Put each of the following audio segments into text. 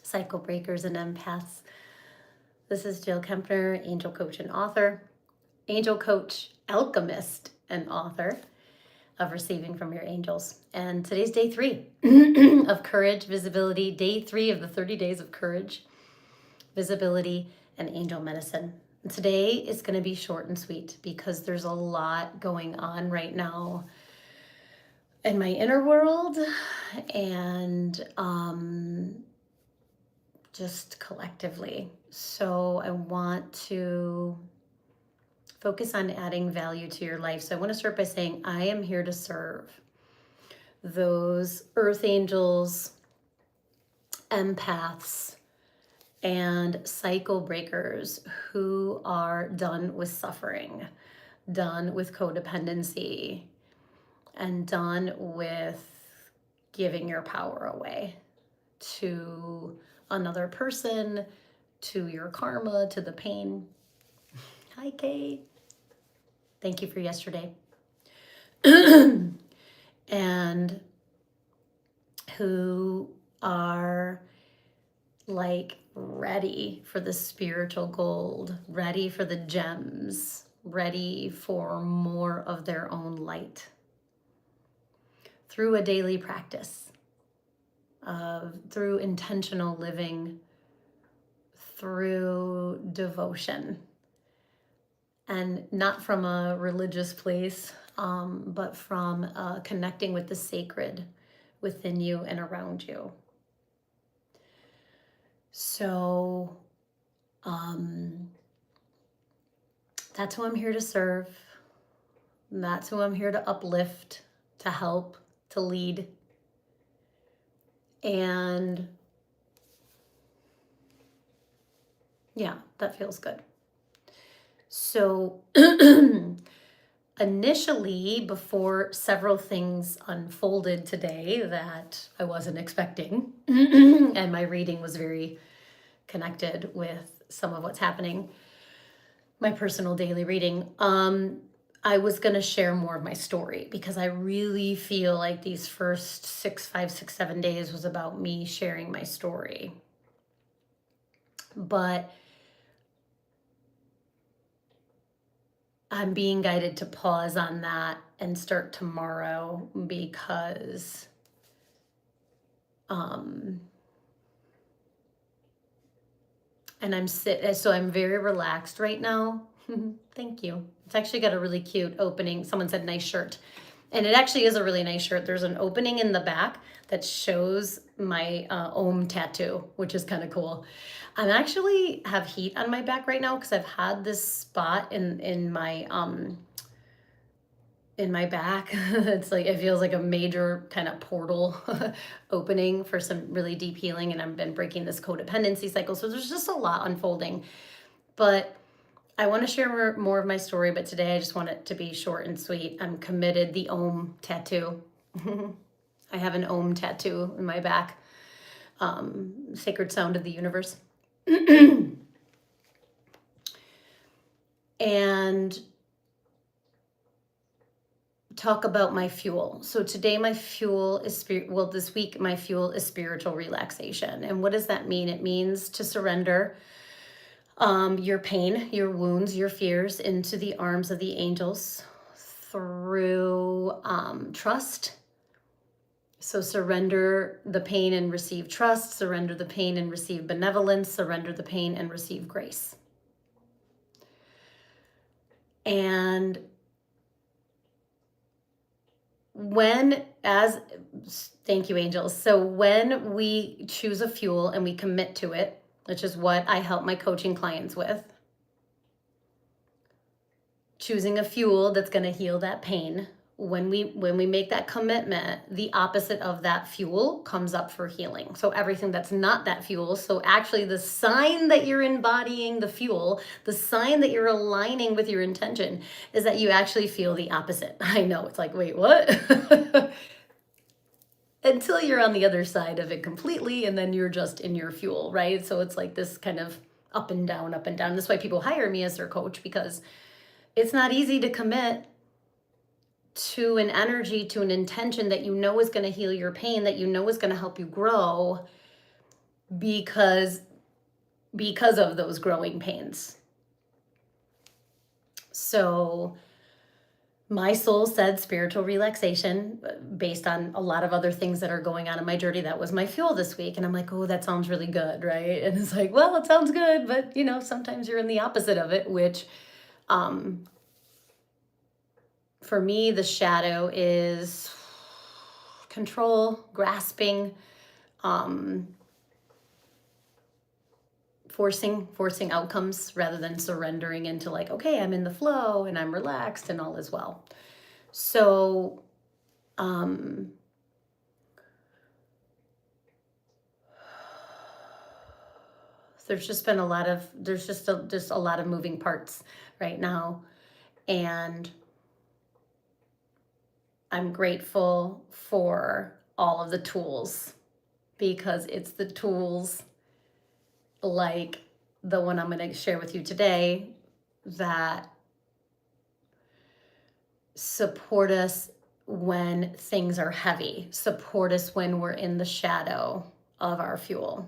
cycle breakers and empaths. This is Jill Kempner, angel coach and author, angel coach, alchemist, and author of Receiving from Your Angels. And today's day 3 of courage, visibility, day 3 of the 30 days of courage, visibility, and angel medicine. And today is going to be short and sweet because there's a lot going on right now in my inner world and just collectively. So I want to focus on adding value to your life. So I want to start by saying I am here to serve those earth angels, empaths, and cycle breakers who are done with suffering, done with codependency, and done with giving your power away to another person, to your karma, to the pain. Hi, Kate. Thank you for yesterday. And who are like ready for the spiritual gold, ready for the gems, ready for more of their own light through a daily practice through intentional living, through devotion, and not from a religious place, but from connecting with the sacred within you and around you. So that's who I'm here to serve. That's who I'm here to uplift, to help, to lead. And yeah, that feels good. So initially, before several things unfolded today that I wasn't expecting, and my reading was very connected with some of what's happening, my personal daily reading, I was going to share more of my story because I really feel like these first 5, 6, 7 days was about me sharing my story. But I'm being guided to pause on that and start tomorrow because and so I'm very relaxed right now. Thank you. It's actually got a really cute opening. Someone said nice shirt. And it actually is a really nice shirt. There's an opening in the back that shows my Om tattoo, which is kind of cool. I actually have heat on my back right now because I've had this spot in my back. It's like, it feels like a major kind of portal opening for some really deep healing. And I've been breaking this codependency cycle. So there's just a lot unfolding. But I want to share more of my story, but today I just want it to be short and sweet. I'm committed. The Om tattoo. I have an Om tattoo in my back. Sacred sound of the universe. And talk about my fuel. So today my fuel is this week my fuel is spiritual relaxation. And what does that mean? It means to surrender your pain, your wounds, your fears into the arms of the angels through trust. So surrender the pain and receive trust, surrender the pain and receive benevolence, surrender the pain and receive grace. And thank you, angels. So when we choose a fuel and we commit to it, which is what I help my coaching clients with, choosing a fuel that's going to heal that pain. When we make that commitment, the opposite of that fuel comes up for healing. So everything that's not that fuel. So actually the sign that you're embodying the fuel, the sign that you're aligning with your intention is that you actually feel the opposite. I know, it's like, wait, what? Until you're on the other side of it completely, and then you're just in your fuel, right? So it's like this kind of up and down, up and down. That's why people hire me as their coach, because it's not easy to commit to an energy, to an intention that you know is going to heal your pain, that you know is going to help you grow, because of those growing pains. So my soul said spiritual relaxation based on a lot of other things that are going on in my journey. That was my fuel this week. And I'm like, oh, that sounds really good, right? And it's like, well, it sounds good, but sometimes you're in the opposite of it, which for me, the shadow is control, grasping, forcing outcomes rather than surrendering into like, okay, I'm in the flow and I'm relaxed and all is well. So there's just been a lot of moving parts right now, and I'm grateful for all of the tools, because it's the tools like the one I'm going to share with you today that support us when things are heavy, support us when we're in the shadow of our fuel.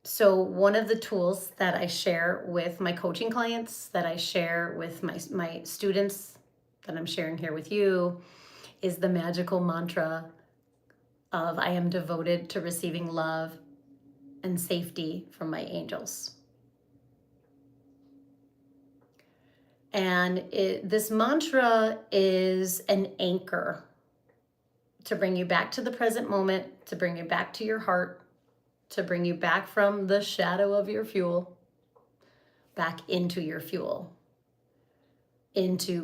So one of the tools that I share with my coaching clients, that I share with my students, that I'm sharing here with you, is the magical mantra of I am devoted to receiving love and safety from my angels. And this mantra is an anchor to bring you back to the present moment, to bring you back to your heart, to bring you back from the shadow of your fuel, back into your fuel,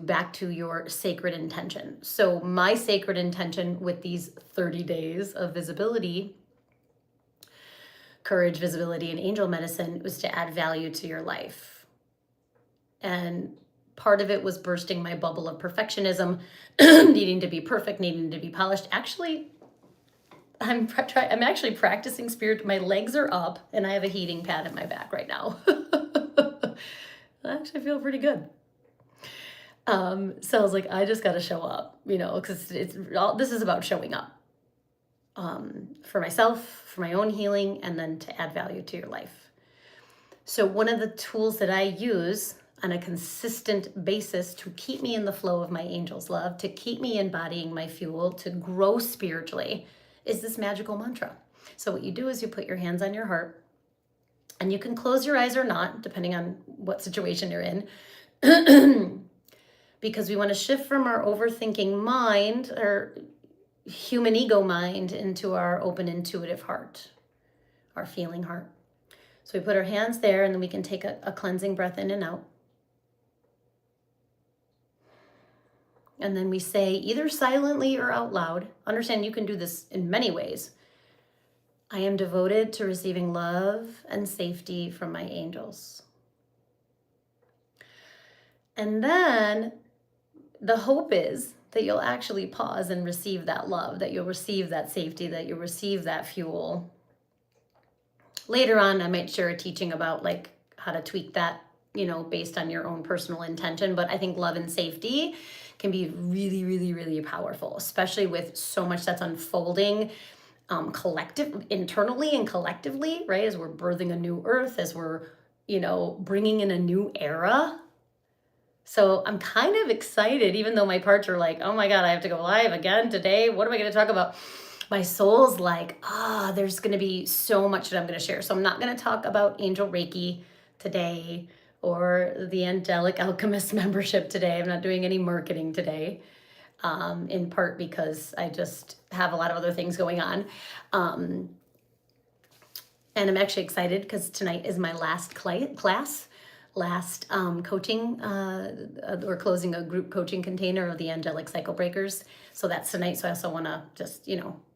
back to your sacred intention. So my sacred intention with these 30 days of visibility, courage, visibility, and angel medicine was to add value to your life. And part of it was bursting my bubble of perfectionism, needing to be perfect, needing to be polished. Actually, I'm actually practicing spirit. My legs are up and I have a heating pad in my back right now. I actually feel pretty good. So I was like, I just got to show up, because this is about showing up for myself, for my own healing, and then to add value to your life. So one of the tools that I use on a consistent basis to keep me in the flow of my angel's love, to keep me embodying my fuel, to grow spiritually, is this magical mantra. So what you do is you put your hands on your heart, and you can close your eyes or not, depending on what situation you're in, because we want to shift from our overthinking mind or human ego mind into our open intuitive heart, our feeling heart. So we put our hands there, and then we can take a cleansing breath in and out. And then we say, either silently or out loud, understand you can do this in many ways, I am devoted to receiving love and safety from my angels. And then the hope is that you'll actually pause and receive that love, that you'll receive that safety, that you'll receive that fuel. Later on, I might share a teaching about like how to tweak that, based on your own personal intention. But I think love and safety can be really, really, really powerful, especially with so much that's unfolding internally and collectively, right? As we're birthing a new earth, as we're, bringing in a new era. So I'm kind of excited, even though my parts are like, oh my God, I have to go live again today. What am I going to talk about? My soul's like, there's going to be so much that I'm going to share. So I'm not going to talk about Angel Reiki today or the Angelic Alchemist membership today. I'm not doing any marketing today, in part because I just have a lot of other things going on. And I'm actually excited because tonight is my last class. Coaching, we're closing a group coaching container of the Angelic Cycle Breakers. So that's tonight. So I also want to just,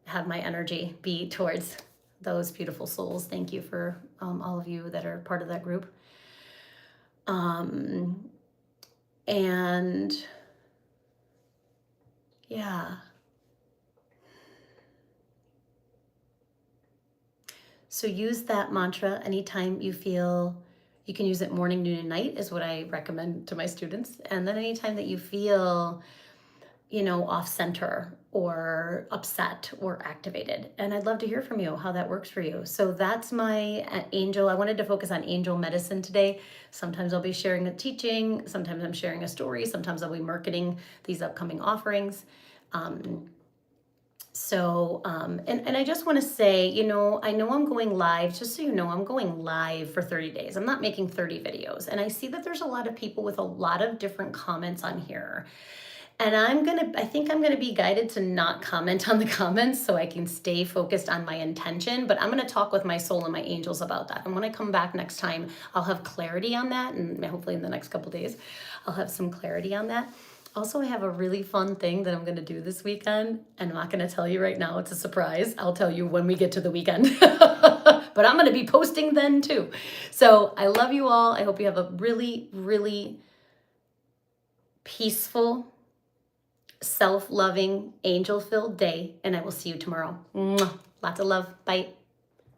have my energy be towards those beautiful souls. Thank you for all of you that are part of that group. And yeah. So use that mantra anytime you feel. You can use it morning, noon, and night is what I recommend to my students. And then anytime that you feel off center or upset or activated. And I'd love to hear from you how that works for you. So that's my angel. I wanted to focus on angel medicine today. Sometimes I'll be sharing a teaching, sometimes I'm sharing a story, sometimes I'll be marketing these upcoming offerings. And I just want to say, I know I'm going live, just so you know, I'm going live for 30 days. I'm not making 30 videos. And I see that there's a lot of people with a lot of different comments on here. And I think I'm gonna be guided to not comment on the comments so I can stay focused on my intention, but I'm gonna talk with my soul and my angels about that. And when I come back next time, I'll have clarity on that, and hopefully in the next couple days, I'll have some clarity on that. Also, I have a really fun thing that I'm gonna do this weekend, and I'm not gonna tell you right now, it's a surprise. I'll tell you when we get to the weekend. But I'm gonna be posting then too. So I love you all. I hope you have a really, really peaceful, self-loving, angel-filled day, and I will see you tomorrow. Mwah. Lots of love. Bye.